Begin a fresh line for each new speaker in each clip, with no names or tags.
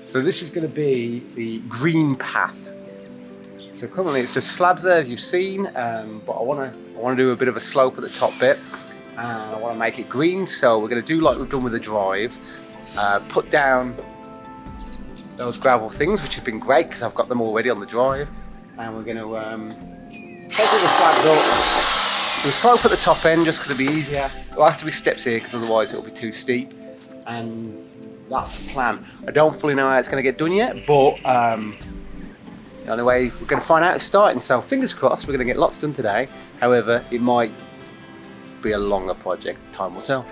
So this is going to be the green path. So currently it's just slabs there, as you've seen, but I want to do a bit of a slope at the top bit, and I want to make it green. So we're going to do like we've done with the drive, put down those gravel things, which have been great because I've got them already on the drive, and we're going to take all the slabs up, do a slope at the top end just because it'll be easier. There'll have to be steps here because otherwise it'll be too steep, and that's the plan. I don't fully know how it's going to get done yet, but the only way we're going to find out is starting. So fingers crossed we're going to get lots done today. However, it might be a longer project, time will tell.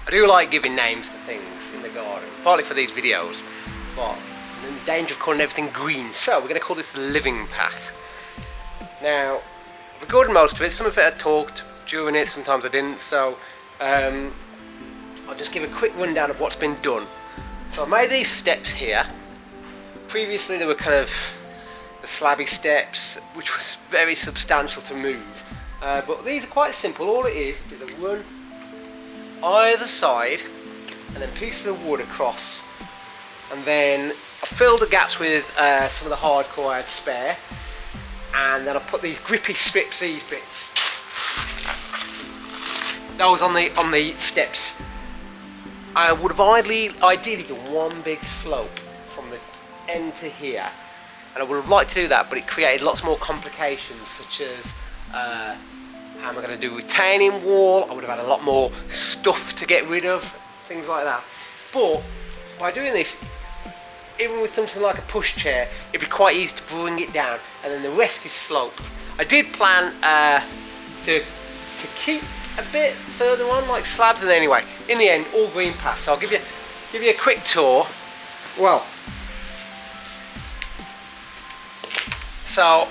I do like giving names to things in the garden, partly for these videos, but I'm in danger of calling everything green, so we're going to call this the living path. Now, I've recorded most of it, some of it I talked during it, sometimes I didn't, so I'll just give a quick rundown of what's been done. So I made these steps here. Previously they were kind of the slabby steps, which was very substantial to move. But these are quite simple. All it is a run either side and then pieces of wood across, and then I filled the gaps with some of the hardcore I had spare, and then I put these grippy strips, these bits, those on the steps. I would have ideally done one big slope from the end to here, and I would have liked to do that, but it created lots more complications, such as how am I going to do retaining wall. I would have had a lot more stuff to get rid of, things like that. But by doing this, even with something like a pushchair, it'd be quite easy to bring it down, and then the rest is sloped. I did plan to keep a bit further on, like slabs, and anyway, in the end, all green paths. So I'll give you a quick tour. Well, so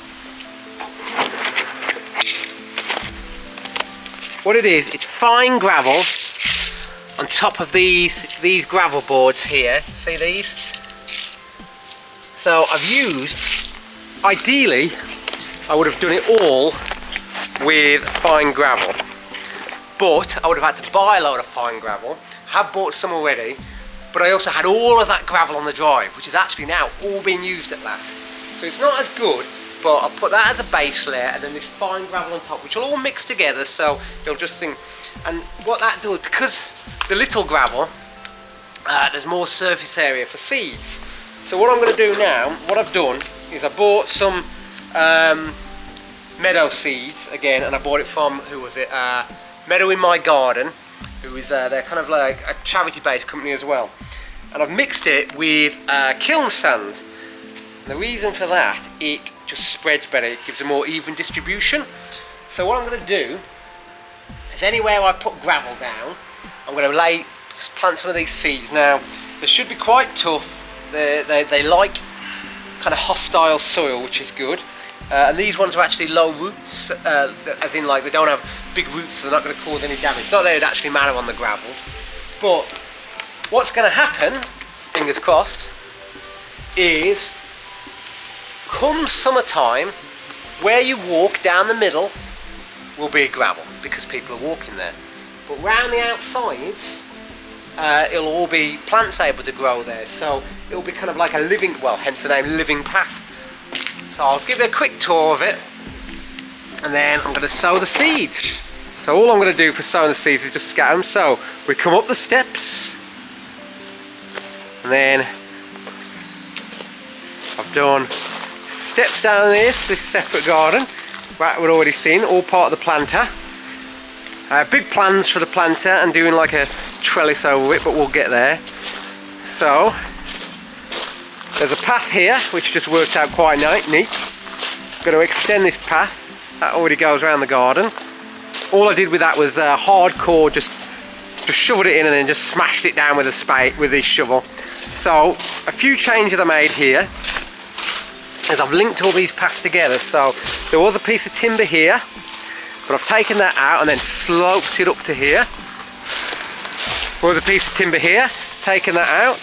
what it is, it's fine gravel on top of these gravel boards here. See these? So I've used, ideally, I would have done it all with fine gravel, but I would have had to buy a load of fine gravel. I have bought some already, but I also had all of that gravel on the drive, which is actually now all being used at last. So it's not as good, but I'll put that as a base layer, and then this fine gravel on top, which will all mix together, so you'll just think. And what that does, because the little gravel, there's more surface area for seeds. So what I'm going to do now, what I've done is I bought some meadow seeds again, and I bought it from, who was it? Meadow in My Garden, who is they're kind of like a charity-based company as well. And I've mixed it with kiln sand. And the reason for that, it just spreads better. It gives a more even distribution. So what I'm going to do is anywhere I put gravel down, I'm going to plant some of these seeds. Now, they should be quite tough. They like kind of hostile soil, which is good. And these ones are actually low roots, as in like they don't have big roots, so they're not going to cause any damage. Not that it would actually matter on the gravel. But what's going to happen, fingers crossed, is come summertime, where you walk down the middle will be gravel because people are walking there. But round the outsides, it'll all be plants able to grow there. So it'll be kind of like a living, well, hence the name living path. So I'll give you a quick tour of it, and then I'm going to sow the seeds. So all I'm going to do for sowing the seeds is just scatter them. So we come up the steps, and then I've done steps down this separate garden, right, we've already seen, all part of the planter. Big plans for the planter and doing like a trellis over it, but we'll get there. So there's a path here which just worked out quite neat. Going to extend this path that already goes around the garden. All I did with that was hardcore, just shoveled it in and then just smashed it down with a spade, with this shovel. So a few changes I made here is I've linked all these paths together. So there was a piece of timber here, but I've taken that out and then sloped it up to here. There was a piece of timber here, taken that out,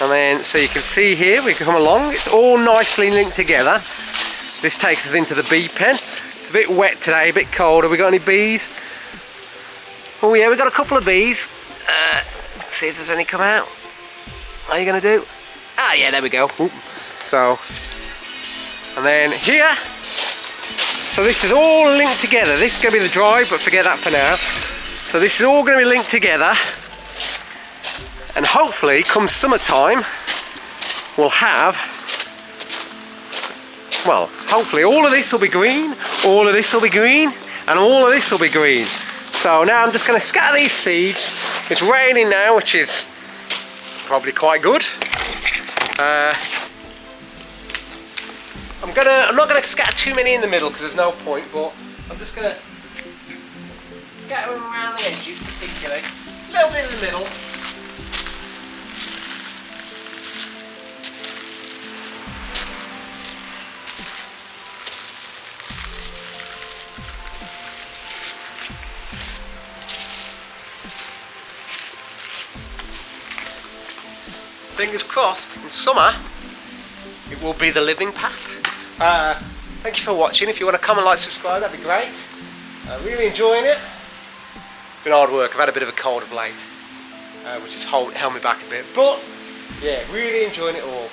and then so you can see here we can come along. It's all nicely linked together. This takes us into the bee pen. It's a bit wet today, a bit cold. Have we got any bees? Oh yeah, we've got a couple of bees. See if there's any come out. What are you going to do? Ah yeah, there we go. Ooh. So, and then here, so this is all linked together. This is going to be the drive, but forget that for now. So this is all going to be linked together, and hopefully come summertime we'll have, well, hopefully all of this will be green, all of this will be green, and all of this will be green. So now I'm just going to scatter these seeds. It's raining now, which is probably quite good. I'm not going to scatter too many in the middle because there's no point, but I'm just going to scatter them around the edges particularly. A little bit in the middle. Fingers crossed, in summer it will be the living path. Thank you for watching. If you want to comment, like, subscribe, that'd be great. Really enjoying it. Been hard work. I've had a bit of a cold of late, which has held me back a bit. But yeah, really enjoying it all.